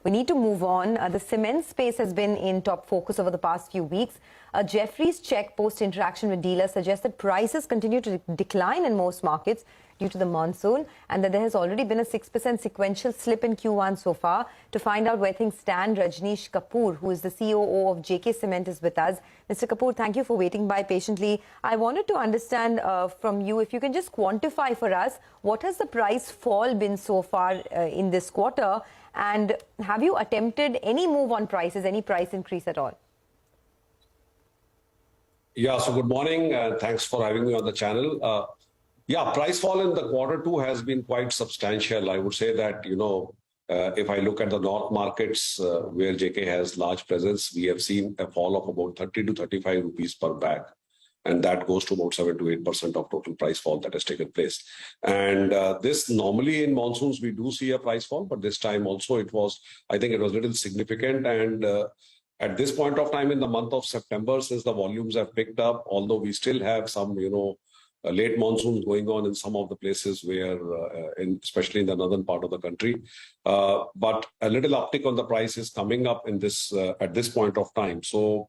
We need to move on. The cement space has been in top focus over the past few weeks. A Jefferies check post-interaction with dealers suggests that prices continue to decline in most markets due to the monsoon, and that there has already been a 6% sequential slip in Q1 so far. To find out where things stand, Rajnish Kapur, who is the COO of JK Cement, is with us. Mr. Kapur, thank you for waiting by patiently. I wanted to understand from you, if you can just quantify for us, what has the price fall been so far in this quarter? And have you attempted any move on prices, any price increase at all? Yeah, so good morning. Thanks for having me on the channel. Yeah, price fall in the Q2 has been quite substantial. I would say that, if I look at the North markets where JK has large presence, we have seen a fall of about 30 to 35 rupees per bag. And that goes to about 7 to 8% of total price fall that has taken place. And this normally in monsoons, we do see a price fall, but this time also I think it was a little significant. And at this point of time in the month of September, since the volumes have picked up, although we still have some, late monsoons going on in some of the places where, especially in the northern part of the country. But a little uptick on the price is coming up in this at this point of time. So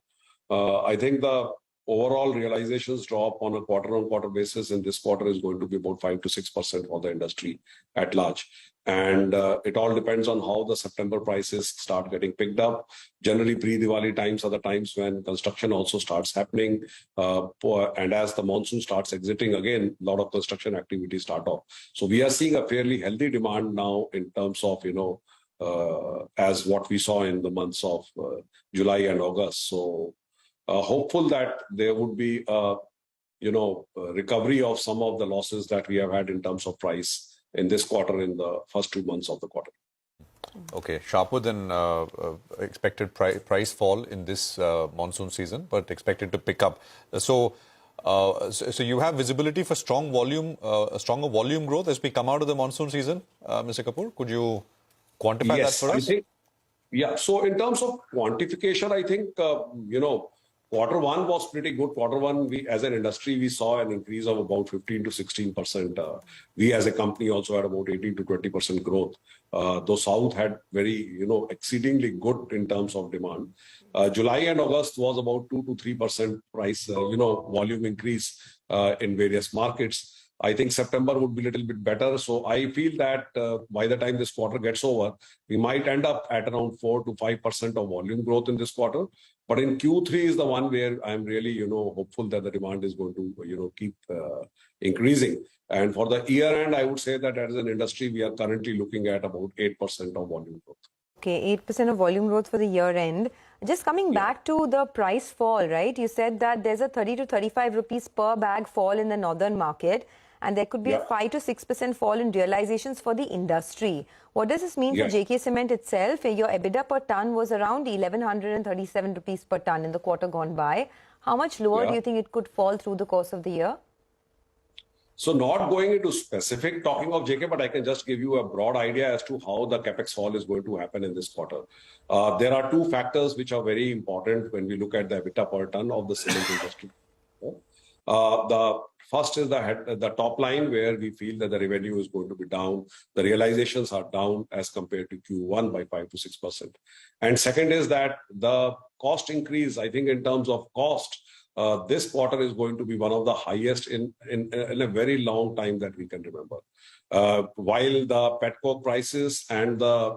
I think the overall realizations drop on a quarter-on-quarter basis in this quarter is going to be about 5 to 6% for the industry at large. And it all depends on how the September prices start getting picked up. Generally, pre-Diwali times are the times when construction also starts happening. And as the monsoon starts exiting again, a lot of construction activities start off. So we are seeing a fairly healthy demand now in terms of, as what we saw in the months of July and August. So hopeful that there would be recovery of some of the losses that we have had in terms of price in this quarter, in the first 2 months of the quarter. Okay, sharper than expected price fall in this monsoon season, but expected to pick up. So you have visibility for strong volume, stronger volume growth as we come out of the monsoon season, Mr. Kapur. Could you quantify that for us? Yeah. So in terms of quantification, I think Q1 was pretty good. Q1, as an industry, we saw an increase of about 15 to 16%. We as a company also had about 18 to 20% growth. Though South had very, exceedingly good in terms of demand. July and August was about 2 to 3% price, volume increase in various markets. I think September would be a little bit better. So I feel that by the time this quarter gets over, we might end up at around 4 to 5% of volume growth in this quarter. But in Q3 is the one where I'm really, hopeful that the demand is going to, keep increasing. And for the year end, I would say that as an industry, we are currently looking at about 8% of volume growth. Okay, 8% of volume growth for the year end. Just coming back to the price fall, right? You said that there's a 30 to 35 rupees per bag fall in the northern market, and there could be a 5 to 6% fall in realizations for the industry. What does this mean for JK Cement itself? Your EBITDA per ton was around 1,137 rupees per ton in the quarter gone by. How much lower do you think it could fall through the course of the year? So not going into specific talking of JK, but I can just give you a broad idea as to how the capex fall is going to happen in this quarter. There are two factors which are very important when we look at the EBITDA per ton of the cement industry. The first is the top line, where we feel that the revenue is going to be down. The realizations are down as compared to Q1 by 5 to 6%. And second is that the cost increase, I think in terms of cost, this quarter is going to be one of the highest in a very long time that we can remember. While the petcoke prices and the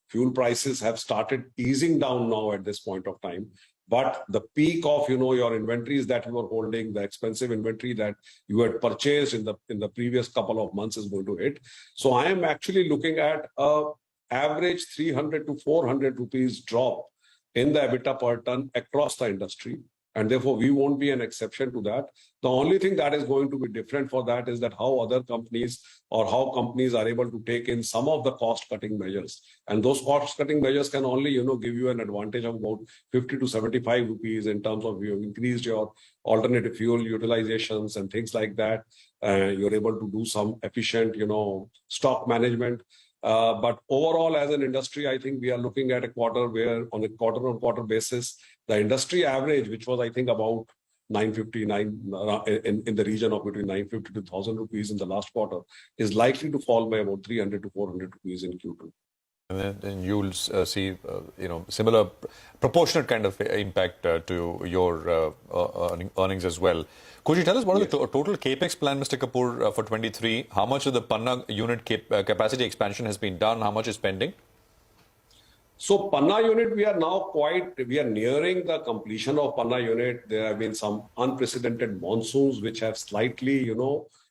fuel prices have started easing down now at this point of time, but the peak of your inventories that you were holding, the expensive inventory that you had purchased in the previous couple of months is going to hit. So I am actually looking at an average 300 to 400 rupees drop in the EBITDA per ton across the industry. And therefore, we won't be an exception to that. The only thing that is going to be different for that is that how other companies or how companies are able to take in some of the cost-cutting measures. And those cost-cutting measures can only, give you an advantage of about 50 to 75 rupees in terms of you have increased your alternative fuel utilizations and things like that. You're able to do some efficient, stock management. But overall, as an industry, I think we are looking at a quarter where on a quarter-on-quarter basis, the industry average, which was, I think, about 959 in the region of between 950 to 1,000 rupees in the last quarter, is likely to fall by about 300 to 400 rupees in Q2. And then you'll see, similar proportionate kind of impact to your earnings as well. Could you tell us what is the total capex plan, Mr. Kapur, for 23? How much of the Panna unit capacity expansion has been done? How much is pending? So Panna unit, we are nearing the completion of Panna unit. There have been some unprecedented monsoons which have slightly,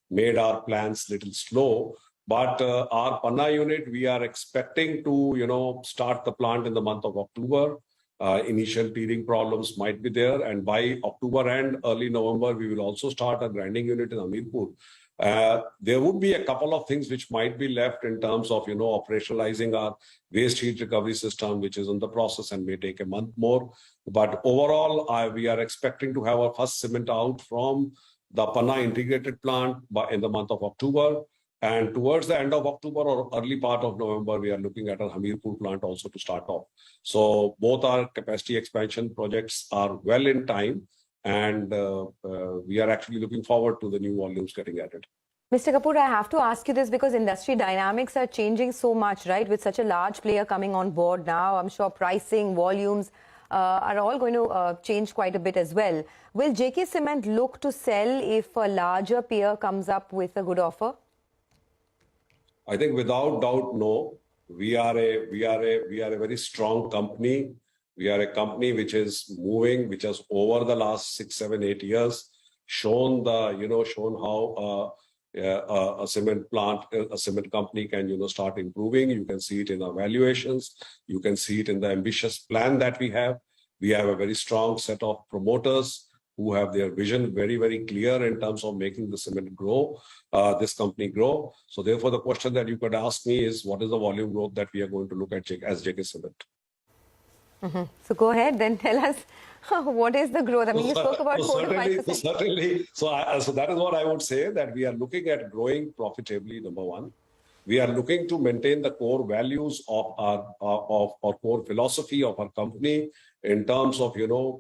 made our plans little slow. But our Panna unit, we are expecting to, start the plant in the month of October. Initial teething problems might be there. And by October and early November, we will also start a grinding unit in Hamirpur. There would be a couple of things which might be left in terms of, operationalizing our waste heat recovery system, which is in the process and may take a month more. But overall, we are expecting to have our first cement out from the Panna integrated plant in the month of October. And towards the end of October or early part of November, we are looking at our Hamirpur plant also to start off. So both our capacity expansion projects are well in time. And we are actually looking forward to the new volumes getting added. Mr. Kapur, I have to ask you this because industry dynamics are changing so much, right? With such a large player coming on board now, I'm sure pricing, volumes are all going to change quite a bit as well. Will JK Cement look to sell if a larger peer comes up with a good offer? I think without doubt, no. We are a very strong company. We are a company which is moving, which has over the last 6, 7, 8 years shown how a cement plant, a cement company can, start improving. You can see it in our valuations. You can see it in the ambitious plan that we have. We have a very strong set of promoters who have their vision very, very clear in terms of making the cement grow, this company grow. So therefore, the question that you could ask me is, what is the volume growth that we are going to look at as JK Cement? So go ahead, then tell us what is the growth? I mean, you spoke about 4 to 5%. Certainly. So that is what I would say, that we are looking at growing profitably, number one. We are looking to maintain the core values of our core philosophy of our company in terms of,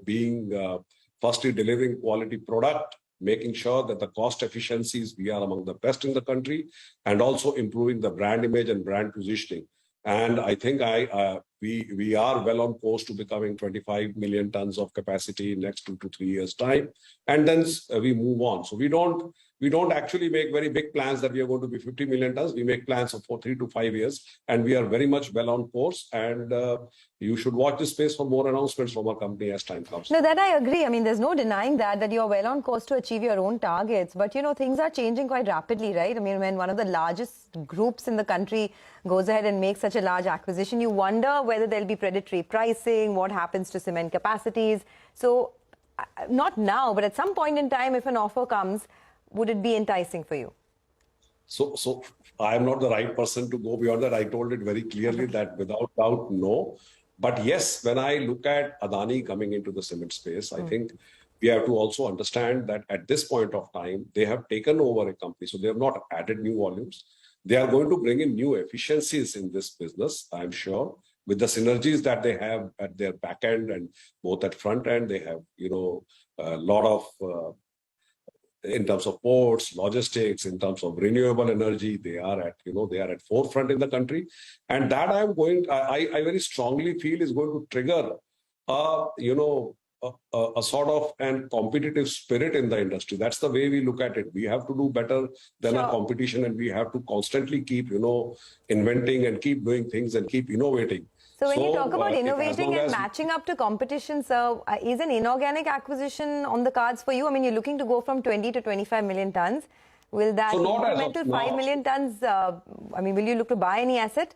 being firstly delivering quality product, making sure that the cost efficiencies, we are among the best in the country, and also improving the brand image and brand positioning. And I think we are well on course to becoming 25 million tons of capacity in next 2 to 3 years' time. And then we move on. So we don't actually make very big plans that we are going to be 50 million tons. We make plans for 3 to 5 years, and we are very much well on course. And you should watch this space for more announcements from our company as time comes. No, that I agree. I mean, there's no denying that you're well on course to achieve your own targets. But, things are changing quite rapidly, right? I mean, when one of the largest groups in the country goes ahead and makes such a large acquisition, you wonder whether there'll be predatory pricing, what happens to cement capacities. So not now, but at some point in time, if an offer comes, would it be enticing for you? So I am not the right person to go beyond that. I told it very clearly that without doubt, no. But yes, when I look at Adani coming into the cement space, I think we have to also understand that at this point of time, they have taken over a company. So they have not added new volumes. They are going to bring in new efficiencies in this business, I'm sure, with the synergies that they have at their back end and both at front end. They have, a lot of in terms of ports, logistics, in terms of renewable energy, they are at forefront in the country. And that I very strongly feel is going to trigger, a sort of an competitive spirit in the industry. That's the way we look at it. We have to do better than our competition, and we have to constantly keep, inventing and keep doing things and keep innovating. So when you talk about innovating and matching up to competition, sir, is an inorganic acquisition on the cards for you? I mean, you're looking to go from 20 to 25 million tons. Will that incremental 5 million tons, will you look to buy any asset?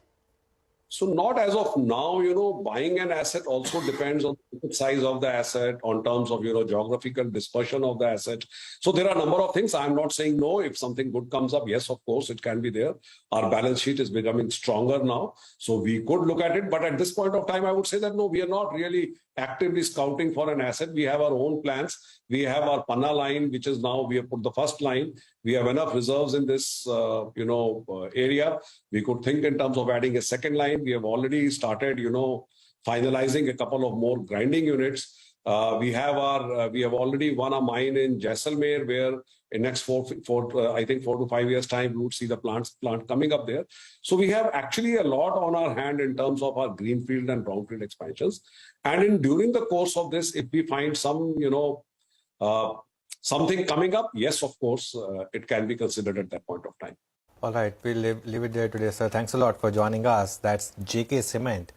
So not as of now, buying an asset also depends on the size of the asset, on terms of, geographical dispersion of the asset. So there are a number of things. I'm not saying no. If something good comes up, yes, of course, it can be there. Our balance sheet is becoming stronger now. So we could look at it. But at this point of time, I would say that no, we are not really actively scouting for an asset. We have our own plans. We have our Panna line, which is now, we have put the first line. We have enough reserves in this, area. We could think in terms of adding a second line. We have already started, finalizing a couple of more grinding units. We have already won a mine in Jaisalmer, where in next 4 to 5 years time we would see the plant coming up there. So we have actually a lot on our hand in terms of our greenfield and brownfield expansions. And during the course of this, if we find some something coming up, yes, of course, it can be considered at that point of time. All right, we'll leave it there today, sir. Thanks a lot for joining us. That's JK Cement.